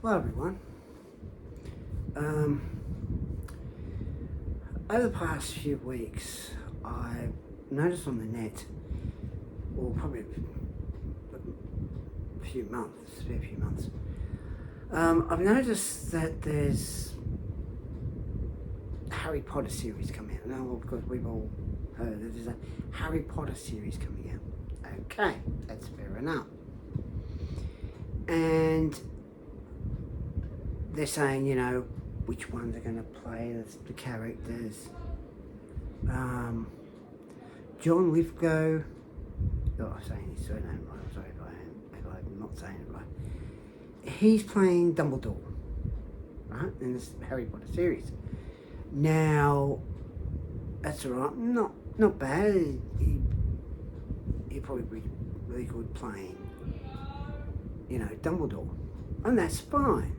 Hello everyone. Over the past few weeks, I've noticed on the net, or probably a fair few months, I've noticed that there's a Harry Potter series coming out. Now, of course, we've all heard that there's a Harry Potter series coming out. Okay, that's fair enough. And they're saying, which ones are going to play the characters. John Lithgow, I'm saying his surname right, I'm sorry if I'm not saying it right. He's playing Dumbledore, right, in this Harry Potter series. Now, that's alright, not bad. He'd probably be really good playing, Dumbledore, and that's fine.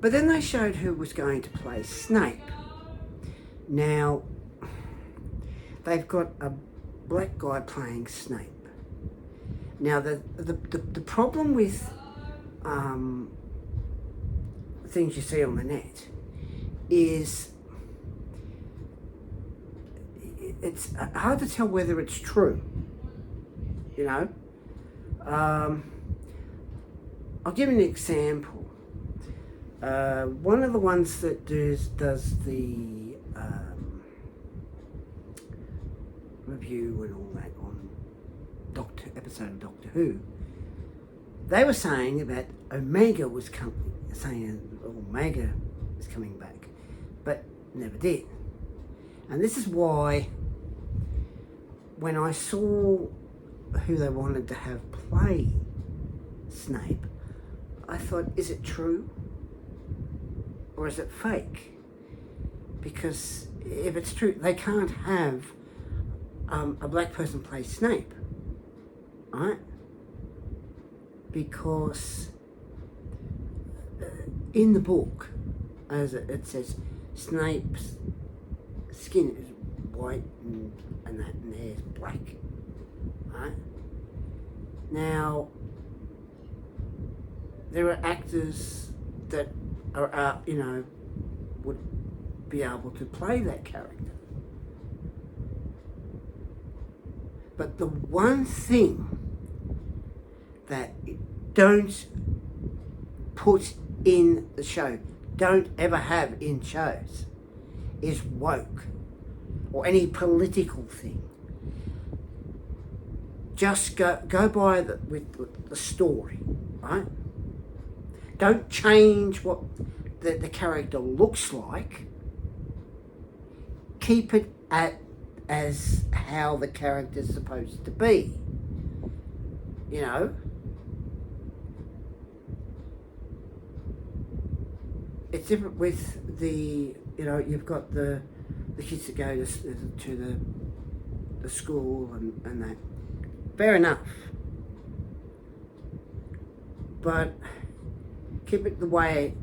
But then they showed who was going to play Snape. Now, they've got a black guy playing Snape. Now, the problem with things you see on the net is it's hard to tell whether it's true. I'll give you an example. One of the ones that does the review and all that on episode of Doctor Who, they were saying that Omega was coming back, but never did. And this is why, when I saw who they wanted to have play Snape, I thought, is it true? Or is it fake? Because if it's true, they can't have a black person play Snape, right? Because in the book, as it says, Snape's skin is white and hair is black, right? Now, there are actors that are, would be able to play that character. But the one thing that don't put in the show, don't ever have in shows, is woke or any political thing. Just go by with the story, right? Don't change what the character looks like. Keep it as how the character's supposed to be. It's different with the, you've got the kids that go to the school and that. Fair enough. But keep it the way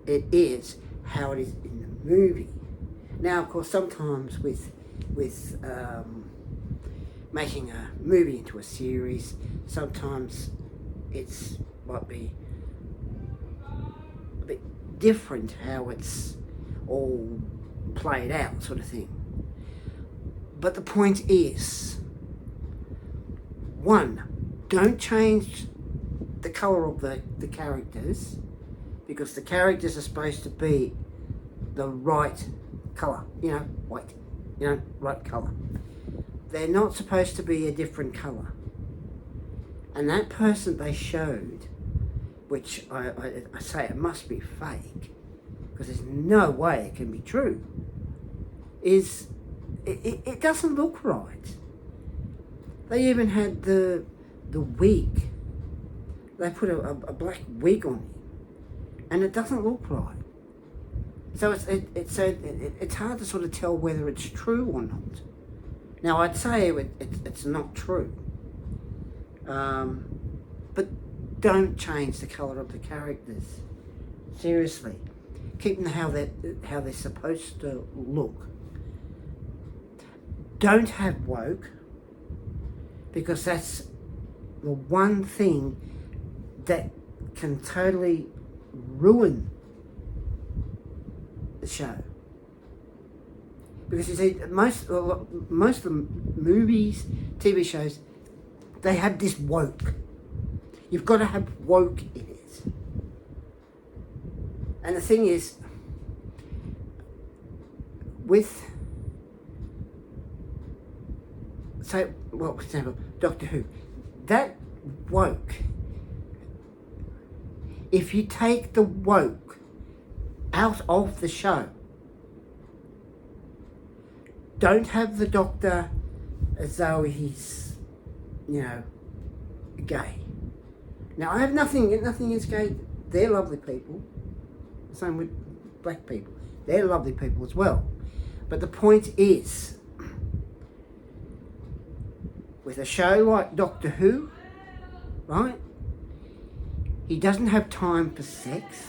it is, how it is in the movie. Now, of course, sometimes with making a movie into a series, sometimes it's might be a bit different how it's all played out, sort of thing. But the point is, one, don't change the colour of the characters, because the characters are supposed to be the right colour, white, right colour. They're not supposed to be a different colour. And that person they showed, which I say it must be fake, because there's no way it can be true, is it doesn't look right. They even had the wig. They put a black wig on him, and it doesn't look right. So it's hard to sort of tell whether it's true or not. Now, I'd say it's not true, but don't change the colour of the characters. Seriously, keep them how they're supposed to look. Don't have woke, because that's the one thing that can totally ruin the show. Because you see, most of the movies, TV shows, they have this woke. You've got to have woke in it. And the thing is, with, say, well, for example, Doctor Who, that woke, if you take the woke out of the show, don't have the Doctor as though he's, you know, gay. Now, I have nothing against gay. They're lovely people. Same with black people. They're lovely people as well. But the point is, with a show like Doctor Who, right? He doesn't have time for sex.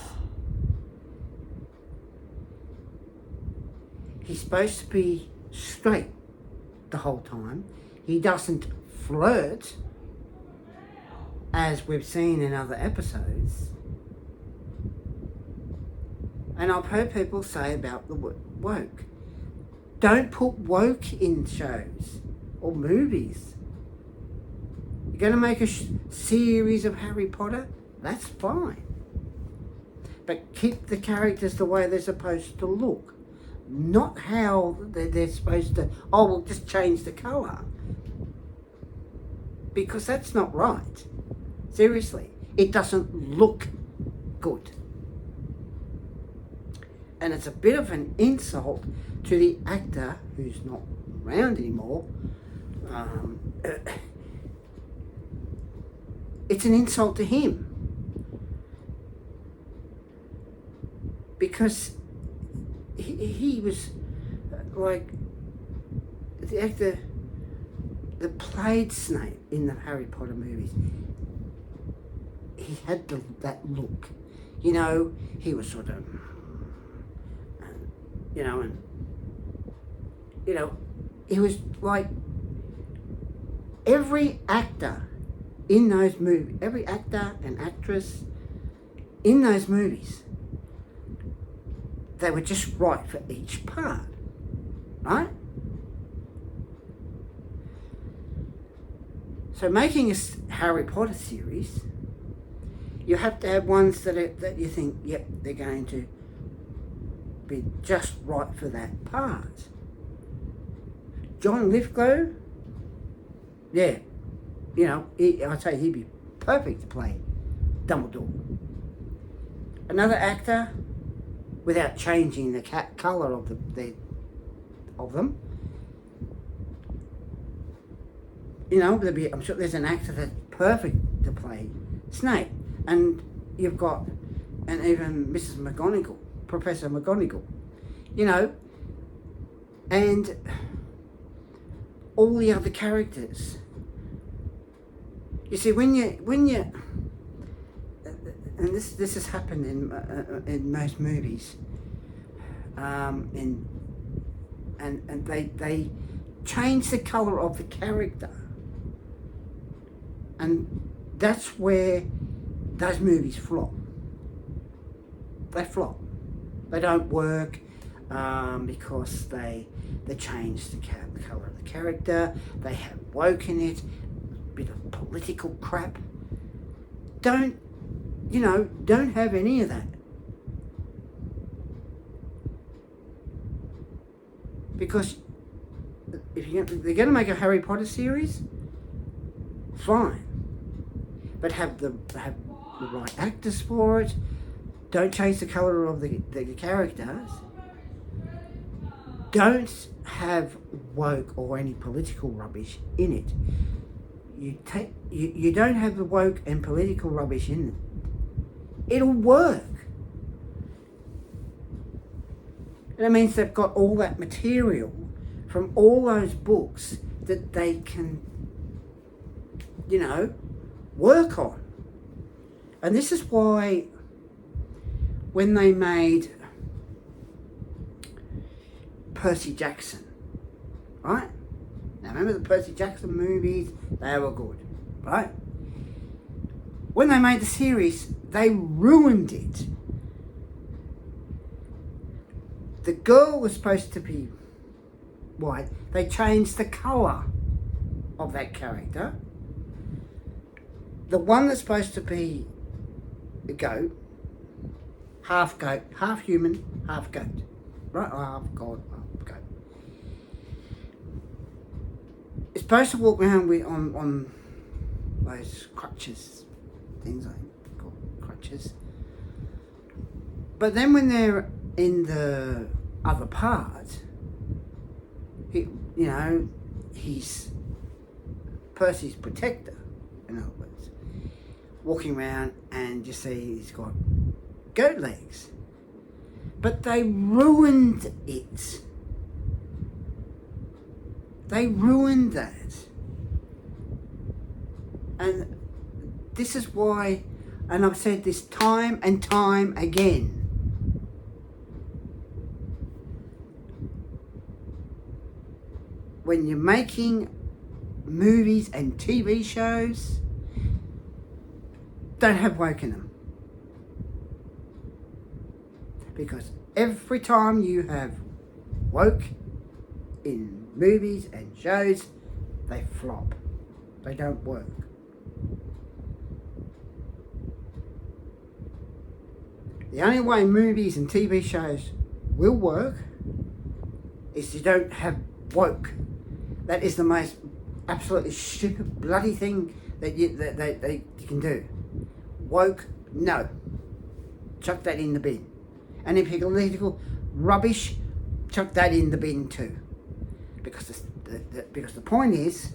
He's supposed to be straight the whole time. He doesn't flirt, as we've seen in other episodes. And I've heard people say about the woke. Don't put woke in shows or movies. You're going to make a series of Harry Potter? That's fine. But keep the characters the way they're supposed to look. Not how they're supposed to, oh, we'll just change the colour. Because that's not right. Seriously. It doesn't look good. And it's a bit of an insult to the actor who's not around anymore. It's an insult to him. Because he was like the actor that played Snape in the Harry Potter movies. He had that look. You know, he was sort of, you know, and, you know, he was like every actor in those movies, every actor and actress in those movies, they were just right for each part, right? So making a Harry Potter series, you have to have ones that you think, yep, they're going to be just right for that part. John Lithgow, yeah, you know, I'd say he'd be perfect to play Dumbledore. Another actor, without changing the colour of them, you know, I'm sure there's an actor that's perfect to play Snape, and you've got, and even Mrs. McGonagall, Professor McGonagall, you know, and all the other characters. You see, when you, and this has happened in most movies, and they change the colour of the character, and that's where those movies flop. They flop. They don't work because they change the colour of the character. They have woke in it, a bit of political crap. Don't have any of that. Because if they're going to make a Harry Potter series, fine. But have the right actors for it. Don't change the colour of the characters. Don't have woke or any political rubbish in it. You don't have the woke and political rubbish in it. It'll work. And it means they've got all that material from all those books that they can, you know, work on. And this is why when they made Percy Jackson, right? Now remember the Percy Jackson movies? They were good, right? when they made the series, they ruined it. The girl was supposed to be white. They changed the colour of that character. The one that's supposed to be a goat, half human, half goat. Right? Oh, half god, half goat. It's supposed to walk around with on those crutches, things like called crutches. But then when they're in the other part, he's Percy's protector, in other words, walking around, and you see he's got goat legs. But they ruined it. They ruined that. And this is why, and I've said this time and time again, when you're making movies and TV shows, don't have woke in them. Because every time you have woke in movies and shows, they flop. They don't work. The only way movies and TV shows will work is you don't have woke. That is the most absolutely stupid bloody thing that they can do. Woke, no. Chuck that in the bin. And if you're political rubbish, chuck that in the bin too. Because the point is,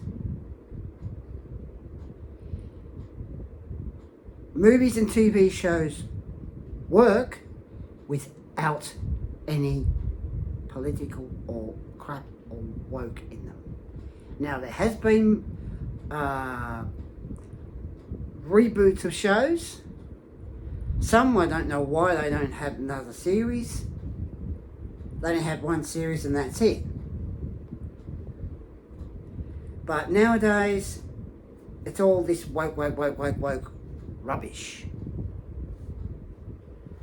movies and TV shows work without any political or crap or woke in them. Now, there has been reboots of shows. Some, I don't know why they don't have another series. They only have one series and that's it. But nowadays, it's all this woke rubbish.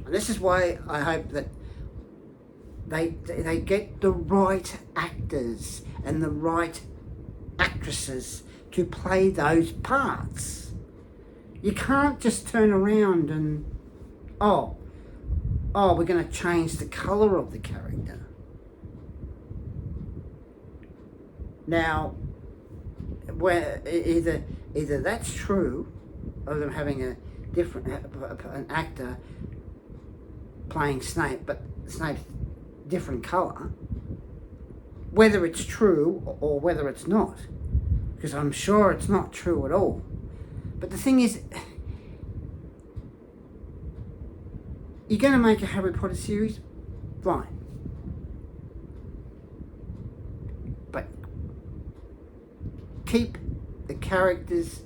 And this is why I hope that they get the right actors and the right actresses to play those parts. You can't just turn around and, oh, we're going to change the colour of the character. Now, where either that's true, of them having a different an actor playing Snape, but Snape's different colour, whether it's true or whether it's not, because I'm sure it's not true at all. But the thing is, you're going to make a Harry Potter series, fine. But keep the characters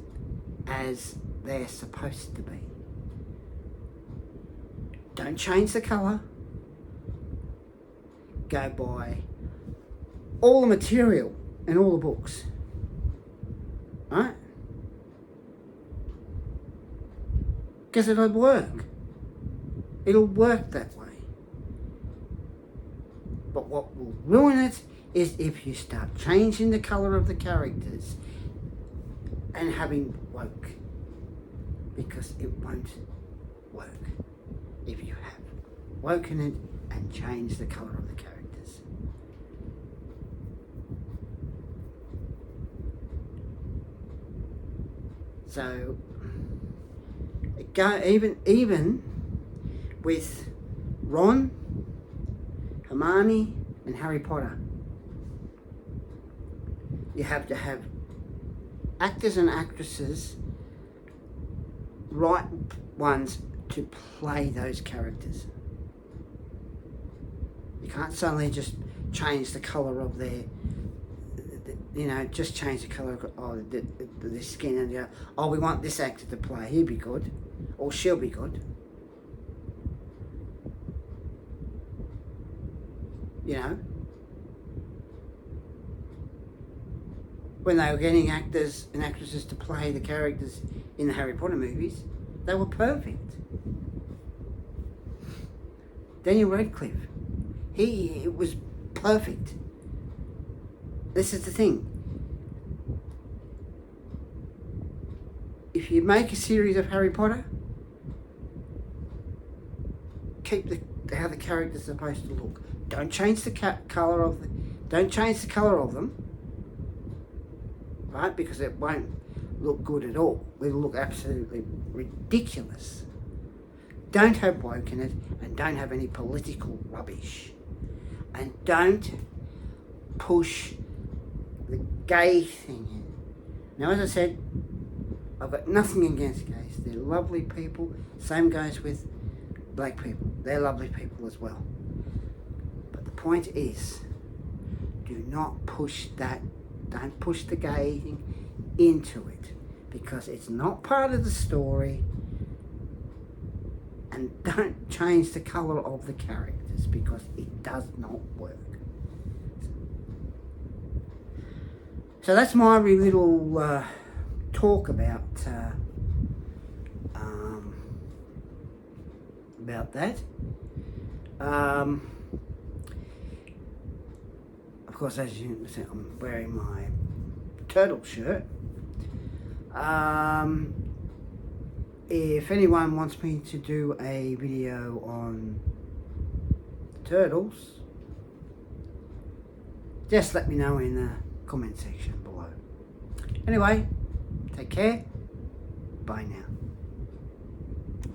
as they're supposed to be. Don't change the colour. Go by all the material in all the books. Right? Because it'll work. It'll work that way. But what will ruin it is if you start changing the colour of the characters and having woke. Because it won't work if you have woken it and changed the colour of the characters. So, even with Ron, Hermione, and Harry Potter, you have to have actors and actresses, right ones, to play those characters. You can't suddenly just change the colour of their, just change the colour of the skin and go, oh, we want this actor to play, he'll be good, or she'll be good. When they were getting actors and actresses to play the characters in the Harry Potter movies, They were perfect. Daniel Radcliffe, he was perfect. This is the thing. If you make a series of Harry Potter, keep how the characters are supposed to look. Don't change the colour of don't change the colour of them, right? Because it won't look good at all. It'll look absolutely ridiculous. Don't have woke in it, and don't have any political rubbish, and don't push the gay thing in. Now, as I said, I've got nothing against gays. They're lovely people. Same goes with black people. They're lovely people as well. But the point is, do not push that. Don't push the gay thing into it, because it's not part of the story. And don't change the colour of the characters, because it does not work. So that's my wee little talk about that. Of course, as you can see, I'm wearing my turtle shirt. If anyone wants me to do a video on the turtles, just let me know in the comment section below. Anyway, take care. Bye now.